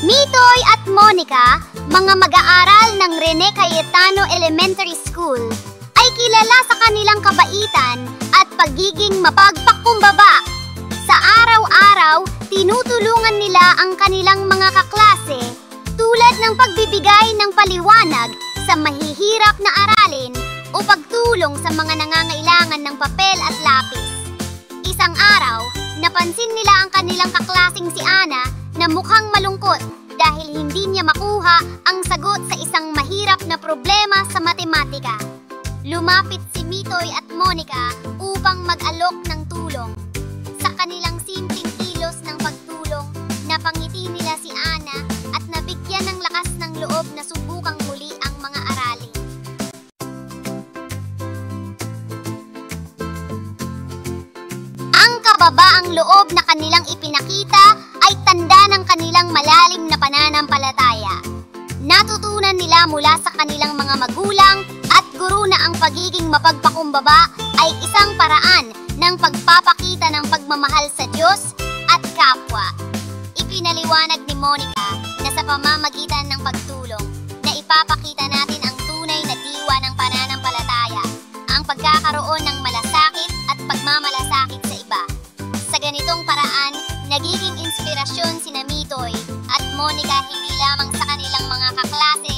Mitoy at Monica, mga mag-aaral ng Rene Cayetano Elementary School, ay kilala sa kanilang kabaitan at pagiging mapagpakumbaba. Sa araw-araw, tinutulungan nila ang kanilang mga kaklase tulad ng pagbibigay ng paliwanag sa mahihirap na aralin o pagtulong sa mga nangangailangan ng papel at lapis. Isang araw, napansin nila ang kanilang kaklaseng si Ana na mukhang malungkot dahil hindi niya makuha ang sagot sa isang mahirap na problema sa matematika. Lumapit si Mitoy at Monica upang mag-alok ng tulong. Sa kanilang simpleng kilos ng pagtulong, napangiti nila si Ana at nabigyan ng lakas ng loob na subukang muli ang mga aralin. Ang kababaang loob na kanilang ipinakita ay tanda ng kanilang malalim na pananampalataya. Natutunan nila mula sa kanilang mga magulang at guro na ang pagiging mapagpakumbaba ay isang paraan ng pagpapakita ng pagmamahal sa Diyos at kapwa. Ipinaliwanag ni Monica na sa pamamagitan ng pagtulong na ipapakita natin ang tunay na diwa ng pananampalataya, ang pagkakaroon ng malasakit at pagmamalasakit sa iba. Sa ganitong paraan, nagiging inspirasyon sina Mitoy at Monica hindi lamang sa kanilang mga kaklase